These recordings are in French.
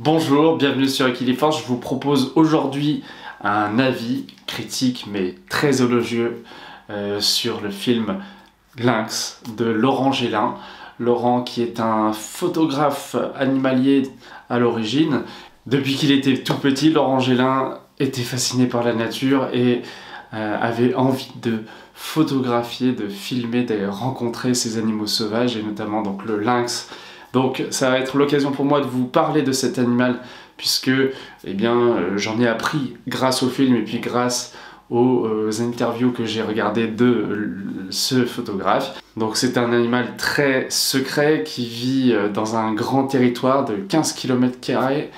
Bonjour, bienvenue sur Equiliforce. Je vous propose aujourd'hui un avis critique mais très élogieux sur le film Lynx de Laurent Gélin. Laurent qui est un photographe animalier à l'origine. Depuis qu'il était tout petit, Laurent Gélin était fasciné par la nature et avait envie de photographier, de filmer, de rencontrer ces animaux sauvages et notamment donc le lynx. Donc ça va être l'occasion pour moi de vous parler de cet animal puisque j'en ai appris grâce au film et puis grâce aux interviews que j'ai regardées de ce photographe. Donc c'est un animal très secret qui vit dans un grand territoire de 15 km².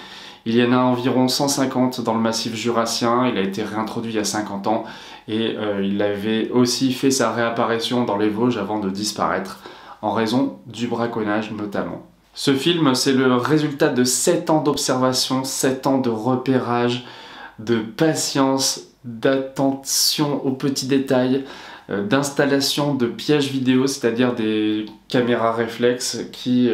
Il y en a environ 150 dans le massif jurassien, il a été réintroduit il y a 50 ans et il avait aussi fait sa réapparition dans les Vosges avant de disparaître en raison du braconnage notamment. Ce film, c'est le résultat de 7 ans d'observation, 7 ans de repérage, de patience, d'attention aux petits détails, d'installation de pièges vidéo, c'est-à-dire des caméras réflexes qui,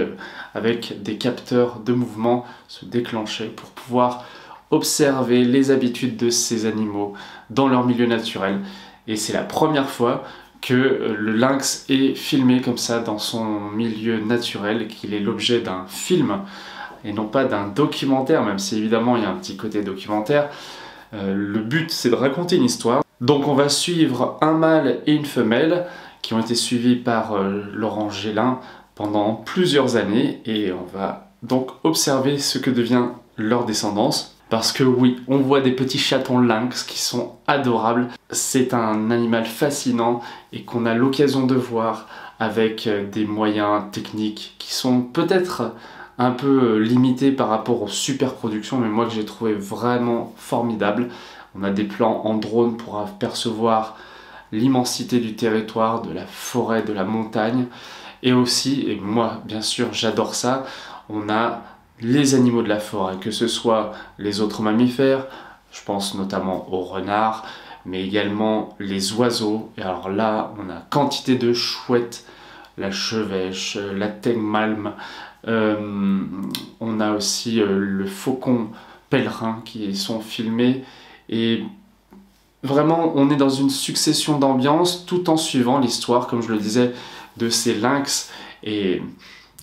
avec des capteurs de mouvement, se déclenchaient pour pouvoir observer les habitudes de ces animaux dans leur milieu naturel. Et c'est la première fois que le lynx est filmé comme ça dans son milieu naturel, qu'il est l'objet d'un film et non pas d'un documentaire, même si évidemment il y a un petit côté documentaire. Le but c'est de raconter une histoire. Donc on va suivre un mâle et une femelle qui ont été suivis par Laurent Gélin pendant plusieurs années et on va donc observer ce que devient leur descendance. Parce que oui, on voit des petits chatons lynx qui sont adorables. C'est un animal fascinant et qu'on a l'occasion de voir avec des moyens techniques qui sont peut-être un peu limités par rapport aux super productions, mais moi que j'ai trouvé vraiment formidable. On a des plans en drone pour apercevoir l'immensité du territoire, de la forêt, de la montagne. Et aussi, et moi bien sûr j'adore ça, on a les animaux de la forêt, que ce soit les autres mammifères, je pense notamment aux renards, mais également les oiseaux. Et alors là, on a quantité de chouettes, la chevêche, la teigne-malme, on a aussi le faucon pèlerin qui sont filmés. Et vraiment, on est dans une succession d'ambiances tout en suivant l'histoire, comme je le disais, de ces lynx. Et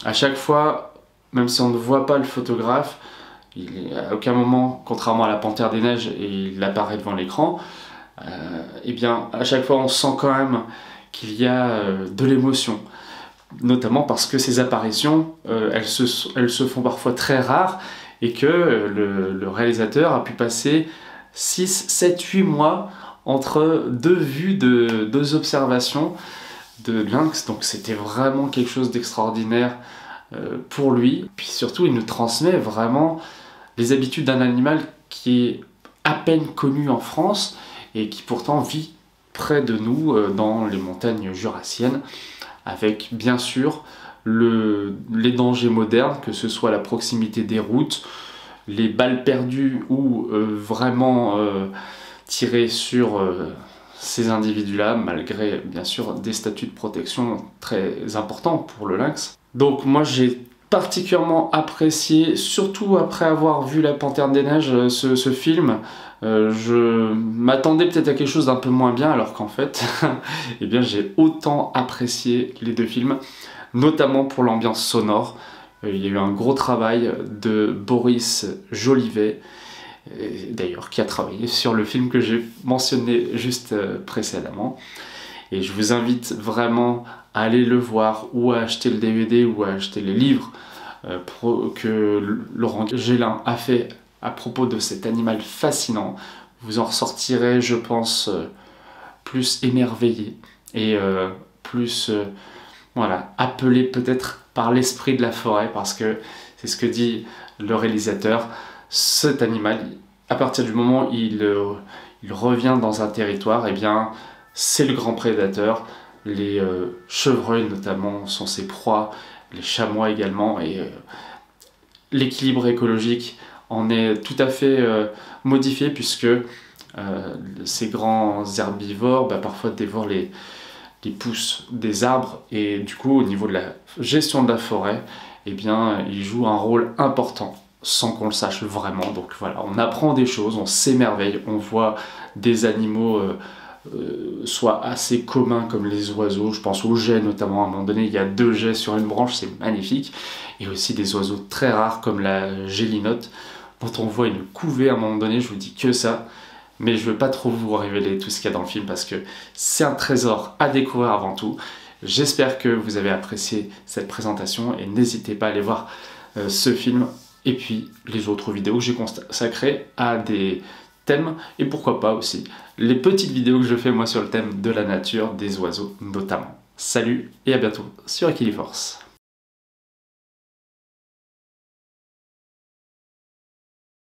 à chaque fois, même si on ne voit pas le photographe, à aucun moment, contrairement à la Panthère des Neiges, il apparaît devant l'écran, et bien à chaque fois on sent quand même qu'il y a de l'émotion. Notamment parce que ces apparitions, elles se font parfois très rares et que le réalisateur a pu passer 6, 7, 8 mois entre deux vues de deux observations de lynx. Donc c'était vraiment quelque chose d'extraordinaire pour lui. Puis surtout, il nous transmet vraiment les habitudes d'un animal qui est à peine connu en France et qui pourtant vit près de nous dans les montagnes jurassiennes, avec bien sûr les dangers modernes, que ce soit la proximité des routes, les balles perdues ou vraiment tirer sur ces individus-là, malgré bien sûr des statuts de protection très importants pour le lynx. Donc moi j'ai particulièrement apprécié, surtout après avoir vu La Panthère des Neiges, ce film. Je m'attendais peut-être à quelque chose d'un peu moins bien, alors qu'en fait, eh bien j'ai autant apprécié les deux films, notamment pour l'ambiance sonore. Il y a eu un gros travail de Boris Jolivet, d'ailleurs qui a travaillé sur le film que j'ai mentionné juste précédemment. Et je vous invite vraiment à aller le voir ou à acheter le DVD ou à acheter les livres que Laurent Gélin a fait à propos de cet animal fascinant. Vous en ressortirez, je pense, plus émerveillé et plus voilà, appelé peut-être par l'esprit de la forêt, parce que c'est ce que dit le réalisateur. Cet animal, à partir du moment où il revient dans un territoire, eh bien c'est le grand prédateur. Les chevreuils notamment sont ses proies, les chamois également, et l'équilibre écologique en est tout à fait modifié puisque ces grands herbivores parfois dévorent les pousses des arbres, et du coup au niveau de la gestion de la forêt, eh bien, ils jouent un rôle important. sans qu'on le sache vraiment. Donc voilà, on apprend des choses, on s'émerveille, on voit des animaux soit assez communs comme les oiseaux, je pense aux geais notamment, à un moment donné il y a 2 geais sur une branche, c'est magnifique, et aussi des oiseaux très rares comme la gélinote, dont on voit une couvée à un moment donné, je vous dis que ça, mais je ne veux pas trop vous révéler tout ce qu'il y a dans le film parce que c'est un trésor à découvrir avant tout. J'espère que vous avez apprécié cette présentation et n'hésitez pas à aller voir ce film et puis les autres vidéos que j'ai consacrées à des thèmes et pourquoi pas aussi les petites vidéos que je fais moi sur le thème de la nature, des oiseaux notamment. Salut et à bientôt sur Equiliforce.